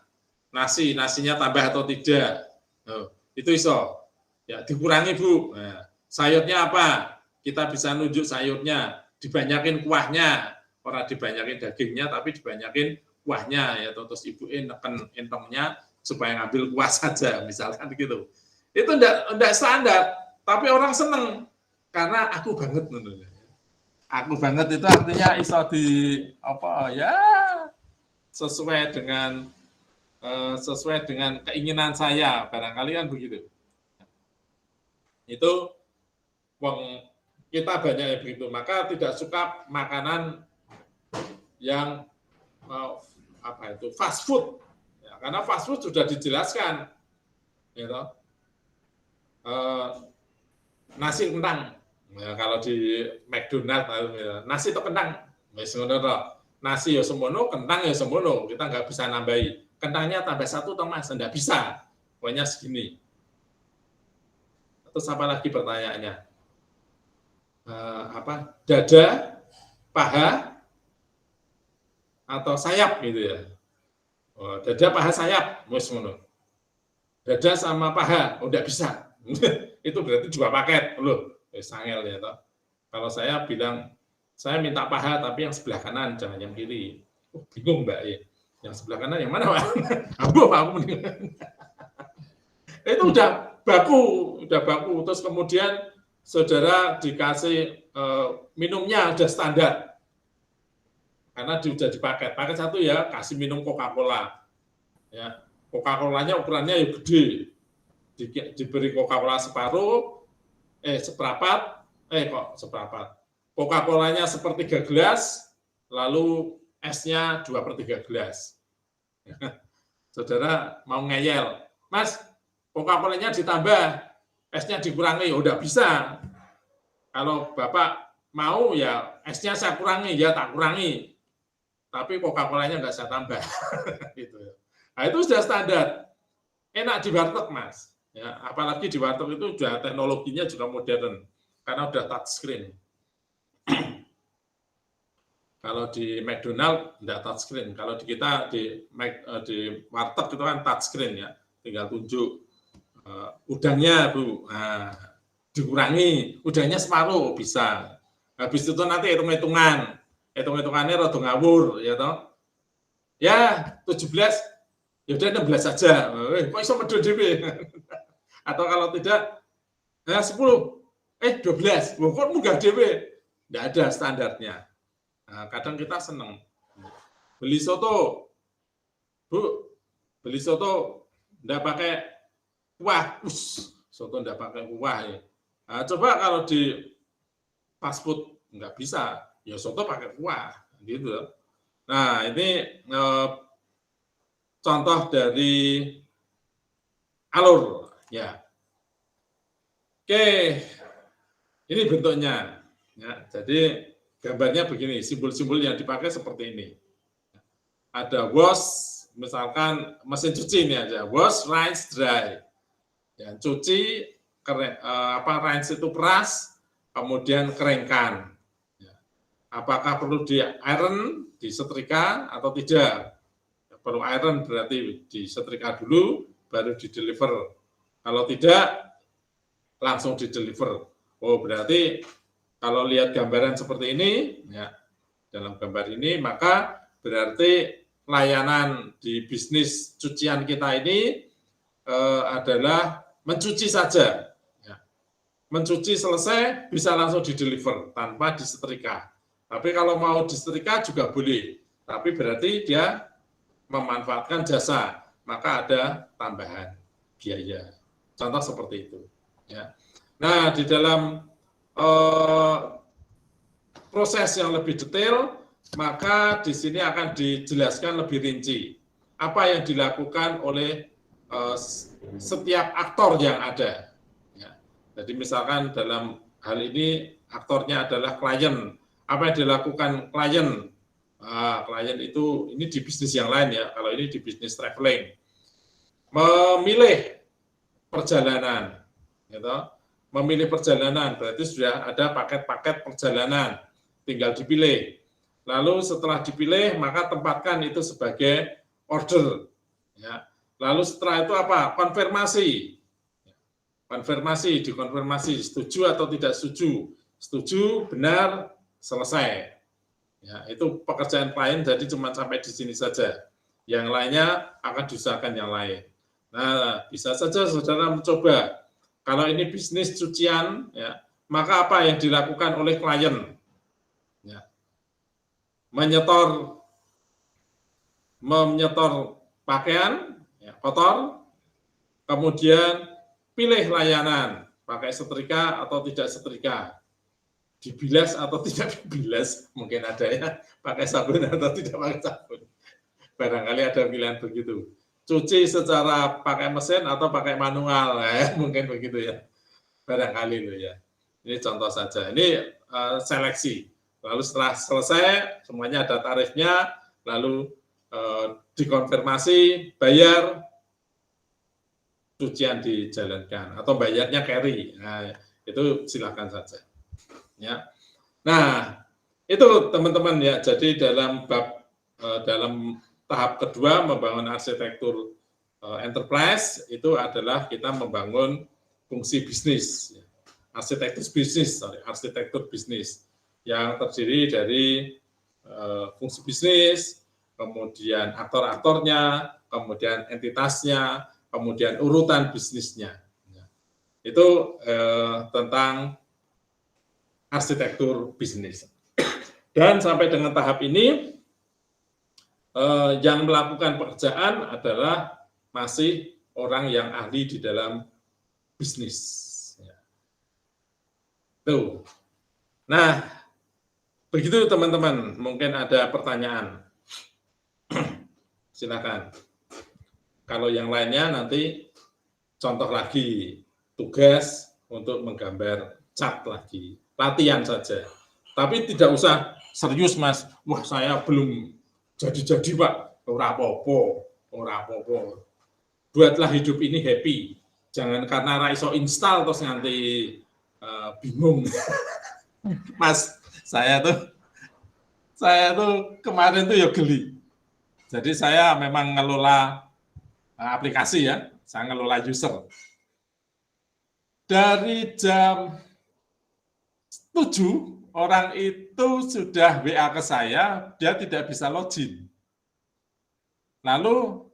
Nasi, nasinya tambah atau tidak? Oh, itu iso. Ya, dikurangi Bu. Nah, sayurnya apa? Kita bisa nunjuk sayurnya, dibanyakin kuahnya, orang dibanyakin dagingnya, tapi dibanyakin kuahnya, ya terus ibu neken entongnya supaya ngambil kuah saja, misalkan gitu. Itu enggak standar, tapi orang seneng karena aku banget menurut. Aku banget itu artinya iso di apa ya sesuai dengan keinginan saya, barangkali kan begitu. Itu wong kita banyak yang begitu, maka tidak suka makanan yang fast food, ya, karena fast food sudah dijelaskan, gitu. Nasi kentang, ya, kalau di McDonald nasi itu kentang, nasi ya semono, kentang ya semono, kita nggak bisa nambahi, kentangnya tambah satu toh Mas, nggak bisa, pokoknya segini. Terus apa lagi pertanyaannya? Dada, paha, atau sayap gitu ya. Oh, dada, paha, sayap, wes ngono. Dada sama paha, udah bisa. Itu berarti 2 paket loh. Sangel ya toh. Kalau saya bilang saya minta paha tapi yang sebelah kanan, jangan yang kiri. Oh, bingung Mbak ya. Yang sebelah kanan yang mana Pak? Aku mendingan. Itu udah baku. Terus kemudian saudara dikasih minumnya udah standar, karena sudah dipaket. Paket satu ya, kasih minum Coca-Cola. Ya, Coca-Colanya ukurannya ya gede. Diberi Coca-Cola separuh, seperempat. Coca-Colanya sepertiga gelas, lalu esnya 2/3 gelas. Saudara mau ngeyel, Mas, Coca-Colanya ditambah, esnya dikurangi, udah bisa. Kalau Bapak mau ya esnya saya kurangi, ya tak kurangi. Tapi Coca-Colanya nggak saya tambah. Gitu. Nah, itu sudah standar. Enak di warteg, Mas. Ya, apalagi di warteg itu sudah teknologinya juga modern. Karena udah touchscreen. Kalau di McDonald nggak touchscreen. Kalau di kita di warteg itu kan touchscreen ya. Tinggal tunjuk udangnya, Bu. Nah, dikurangi, udangnya separuh bisa. Habis itu nanti hitung-hitungannya rada ngawur, ya toh. Ya, 17, ya udah 16 saja. Kok iso medhot dhewe. Atau kalau tidak, 10, 12. Kok munggah dhewe. Enggak ada standarnya. Nah, kadang kita seneng. Beli soto, Bu, beli soto enggak pakai kuah. Soto enggak pakai kuah ya. Nah, coba kalau di fast food nggak bisa, ya soto pakai kuah, gitu. Nah, ini contoh dari alur, ya. Oke, ini bentuknya. Ya, jadi gambarnya begini, simbol-simbol yang dipakai seperti ini. Ada wash, misalkan mesin cuci ini aja, wash, rinse, dry. Ya, cuci, rinse itu peras, kemudian keringkan. Apakah perlu di iron, disetrika atau tidak? Perlu iron berarti disetrika dulu, baru di deliver. Kalau tidak, langsung di deliver. Oh, berarti kalau lihat gambaran seperti ini, ya, dalam gambar ini, maka berarti layanan di bisnis cucian kita ini adalah mencuci saja. Ya. Mencuci selesai bisa langsung di-deliver tanpa disetrika. Tapi kalau mau disetrika juga boleh. Tapi berarti dia memanfaatkan jasa, maka ada tambahan biaya. Contoh seperti itu. Ya. Nah, di dalam proses yang lebih detail, maka di sini akan dijelaskan lebih rinci apa yang dilakukan oleh setiap aktor yang ada. Ya. Jadi misalkan dalam hal ini aktornya adalah klien. Apa yang dilakukan klien? Klien itu ini di bisnis yang lain ya. Kalau ini di bisnis traveling, memilih perjalanan, gitu. Memilih perjalanan berarti sudah ada paket-paket perjalanan, tinggal dipilih. Lalu setelah dipilih maka tempatkan itu sebagai order. Ya. Lalu setelah itu apa? Konfirmasi. Konfirmasi, dikonfirmasi, setuju atau tidak setuju. Setuju, benar, selesai. Ya, itu pekerjaan klien, jadi cuma sampai di sini saja. Yang lainnya akan diusahakan yang lain. Nah, bisa saja saudara mencoba. Kalau ini bisnis cucian, ya, maka apa yang dilakukan oleh klien? Ya. Menyetor pakaian ya, kotor, kemudian pilih layanan, pakai setrika atau tidak setrika, dibilas atau tidak dibilas, mungkin ada ya, pakai sabun atau tidak pakai sabun. Barangkali ada pilihan begitu. Cuci secara pakai mesin atau pakai manual, ya, mungkin begitu ya. Barangkali loh ya. Ini contoh saja. Ini seleksi. Lalu setelah selesai, semuanya ada tarifnya, lalu dikonfirmasi, bayar, cucian dijalankan atau bayarnya carry. Nah, itu silakan saja. Ya. Nah, itu teman-teman ya. Jadi dalam tahap kedua membangun arsitektur enterprise itu adalah kita membangun fungsi bisnis. Arsitektur bisnis yang terdiri dari fungsi bisnis, kemudian aktor-aktornya, kemudian entitasnya, kemudian urutan bisnisnya. Itu tentang arsitektur bisnis. Dan sampai dengan tahap ini, yang melakukan pekerjaan adalah masih orang yang ahli di dalam bisnis. Tuh. Nah, begitu teman-teman. Mungkin ada pertanyaan. Silakan. Kalau yang lainnya nanti contoh lagi tugas untuk menggambar cat lagi, latihan saja. Tapi tidak usah serius Mas. Wah saya belum jadi Pak. Ora apa-apa. Buatlah hidup ini happy. Jangan karena ra iso install terus nganti bingung. Mas, saya tuh kemarin tuh ya geli. Jadi saya memang ngelola aplikasi ya, saya ngelola user. Dari jam 7, orang itu sudah WA ke saya, dia tidak bisa login. Lalu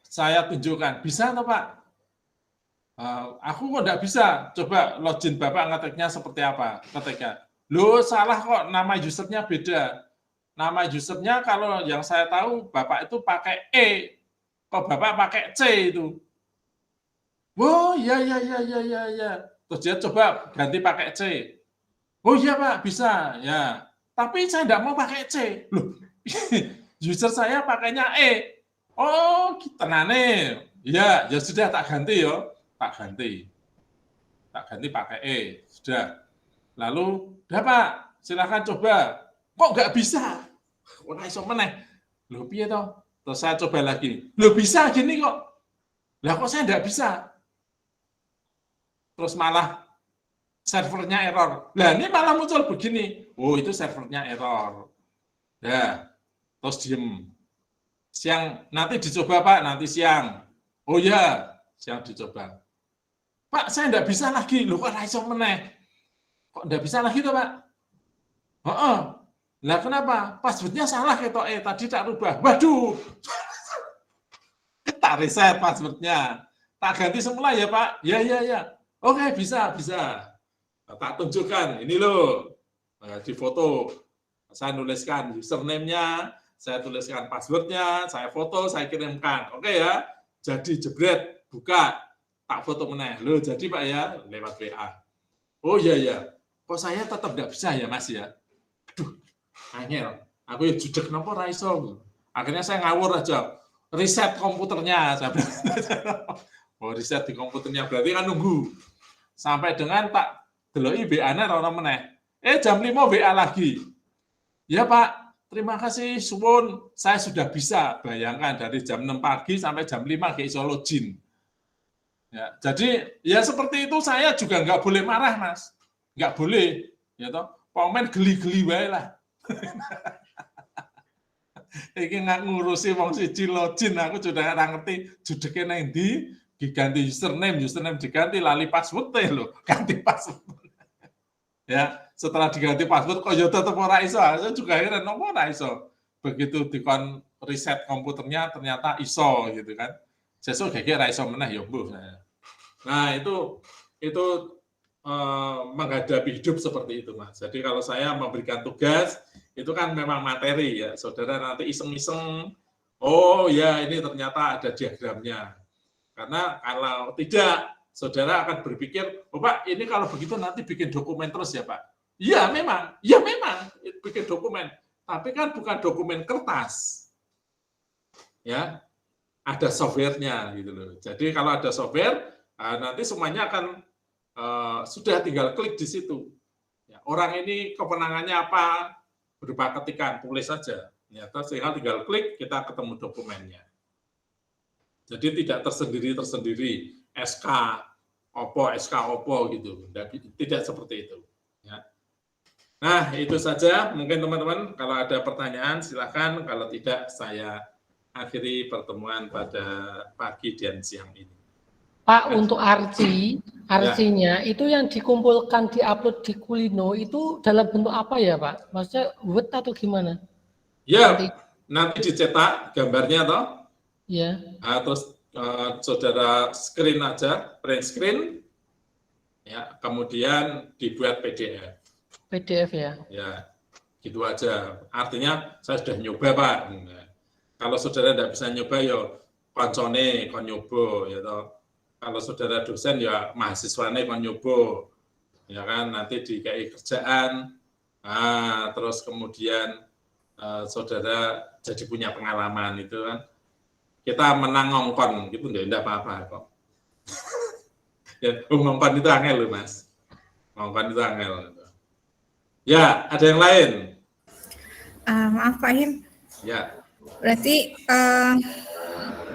saya tunjukkan, bisa atau Pak? Aku kok enggak bisa, coba login Bapak ngetiknya seperti apa? Ketika, loh salah kok, nama usernya beda. Nama usernya kalau yang saya tahu Bapak itu pakai E, kok Bapak pakai C itu. Oh ya. Terus dia coba ganti pakai C. Oh iya Pak, bisa. Ya. Tapi saya enggak mau pakai C. Loh, user saya pakainya E. Oh, tenane. Ya sudah tak ganti ya. Tak ganti pakai E, sudah. Lalu, udah Pak, silakan coba. Kok nggak bisa? Ora iso meneh. Loh piye toh? Terus saya coba lagi. Loh bisa gini kok. Lah kok saya nggak bisa? Terus malah servernya error. Lah ini malah muncul begini. Oh itu servernya error. Ya, terus diem. Siang nanti dicoba Pak, nanti siang. Oh ya, siang dicoba. Pak, saya enggak bisa lagi. Loh, kok iso meneh? Kok enggak bisa lagi tuh, Pak? Heeh. Lah kenapa? Passwordnya salah ketok tadi tak rubah. Waduh. Tak reset passwordnya. Tak ganti semula ya Pak. Ya. Oke, bisa. Tak tunjukkan. Ini loh. Di foto. Saya nuliskan username-nya, saya tuliskan passwordnya, saya foto, saya kirimkan. Oke ya. Jadi jebret, buka. Tak foto meneh. Loh, jadi Pak ya, lewat WA. Oh iya. Kok saya tetap nggak bisa ya Mas ya? Aduh, angel. Aku ya judek nopo ra iso. Akhirnya saya ngawur aja. Reset komputernya. Oh, riset di komputernya berarti kan nunggu. Sampai dengan tak deloki BA-ne ora meneh. Jam 5 WA lagi. Ya Pak, terima kasih suwun. Saya sudah bisa. Bayangkan dari jam 6 pagi sampai jam 5 ke iso login. Ya, jadi ya seperti itu saya juga nggak boleh marah Mas. Nggak boleh. Ya toh, komen geli-geli wae lah. Iki nggak ngurusi wong siji login, aku sudah ora ngerti judeke nang ndi, diganti username diganti lali password lho, ganti password. Ya, setelah diganti password kok ya tetep ora iso. Saya juga heran nopo ora iso. Begitu dikon reset komputernya ternyata iso gitu kan. Sesuk gege ora iso meneh ya mbuh saya. Nah, itu menghadapi hidup seperti itu Mas. Jadi kalau saya memberikan tugas itu kan memang materi ya, saudara nanti iseng-iseng, oh ya ini ternyata ada diagramnya. Karena kalau tidak, saudara akan berpikir, oh Pak ini kalau begitu nanti bikin dokumen terus ya Pak. Ya memang, bikin dokumen. Tapi kan bukan dokumen kertas. Ya, ada softwarenya gitu loh. Jadi kalau ada software, nanti semuanya akan sudah tinggal klik di situ. Ya, orang ini kewenangannya apa? Berupa ketikan, tulis saja. Ya, sehingga tinggal klik, kita ketemu dokumennya. Jadi tidak tersendiri, SK opo gitu. Tidak seperti itu. Ya. Nah, itu saja. Mungkin teman-teman, kalau ada pertanyaan, silakan. Kalau tidak, saya akhiri pertemuan pada pagi dan siang ini. Pak, untuk arsinya itu yang dikumpulkan, diupload di Kulino itu dalam bentuk apa ya Pak? Maksudnya Word atau gimana? Ya, nanti dicetak gambarnya toh. Ya. Terus saudara screen aja, print screen, ya, kemudian dibuat PDF. PDF ya. Ya, gitu aja. Artinya saya sudah nyoba Pak. Nah, kalau saudara tidak bisa nyoba ya koncone kon nyoba ya toh. Kalau saudara dosen ya mahasiswane kon nyoba. Ya kan nanti dikai kerjaan. Terus kemudian saudara jadi punya pengalaman itu kan. Kita menang ngongkon gitu enggak apa-apa kok. Ya, ngongkon itu angel loh Mas. Ngongkon itu angel. Ya, ada yang lain? Maaf Pak Him. Ya. Berarti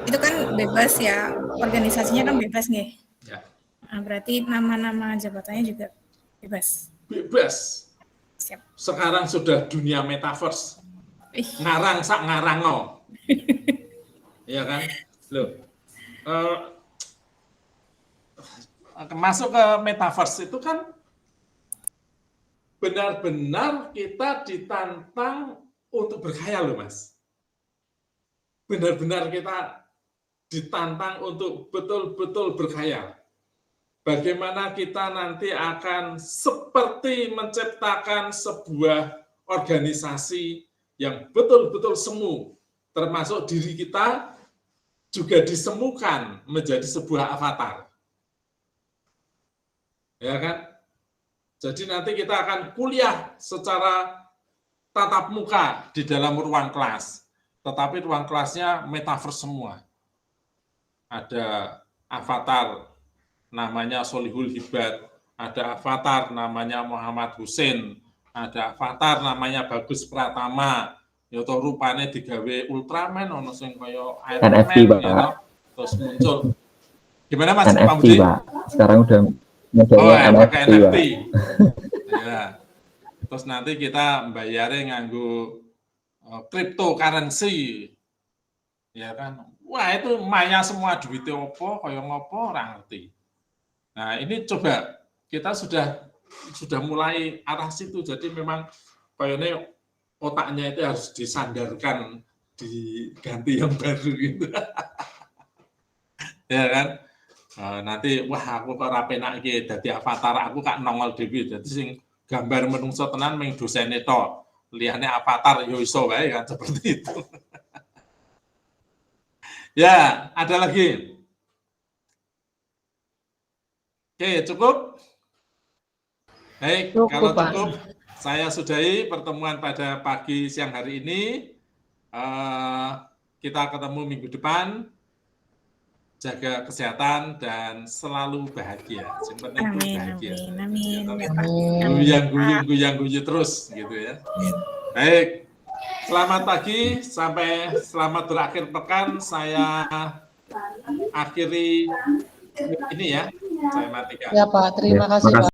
itu kan bebas ya, organisasinya kan bebas nih. Ya. Berarti nama-nama jabatannya juga bebas. Bebas. Siap. Sekarang sudah dunia metaverse. Ngarang sak ngarango. Iya kan? Loh. Masuk ke metaverse itu kan benar-benar kita ditantang untuk berkhayal loh Mas. Benar-benar kita ditantang untuk betul-betul berkhayal. Bagaimana kita nanti akan seperti menciptakan sebuah organisasi yang betul-betul semu, termasuk diri kita juga disemukan menjadi sebuah avatar. Ya kan? Jadi nanti kita akan kuliah secara tatap muka di dalam ruang kelas. Tetapi ruang kelasnya metaverse semua. Ada avatar namanya Solihul Hibad, ada avatar namanya Muhammad Hussein, ada avatar namanya Bagus Pratama, ya toh rupane digawe Ultraman ono sing kaya Iron NFT, Man Pak. ya toh. Terus muncul. Gimana Mas NFT, Pak Budi? Pak. Sekarang udah modelnya pakai NFT, NFT. Pak. Ya. Terus nanti kita bayarnya nganggo cryptocurrency. Ya kan. Wah, itu maya semua duitnya opo, kaya ngopo ora ngerti. Nah, ini coba kita sudah mulai arah situ. Jadi memang kayaknya otaknya itu harus disandarkan, diganti yang baru gitu. Ya kan? Nanti wah aku kok ra penak iki dadi avatar, aku kak nongol dhewe dadi sing gambar menungso tenan ming dosene tok. Liyane avatar yo iso wae kan seperti itu. Ya, ada lagi. Oke, cukup? Baik, Cukup, kalau Pak. cukup, saya sudahi pertemuan pada pagi siang hari ini. Kita ketemu minggu depan. Jaga kesehatan dan selalu bahagia. Yang penting Amin, bahagia. amin, amin. Ya, Pak. Amin. Guyang-guyung terus gitu ya. Baik. Selamat pagi, selamat berakhir pekan. Saya akhiri ini ya. Saya matikan. Ya Pak, terima Ya, kasih makasih. Pak.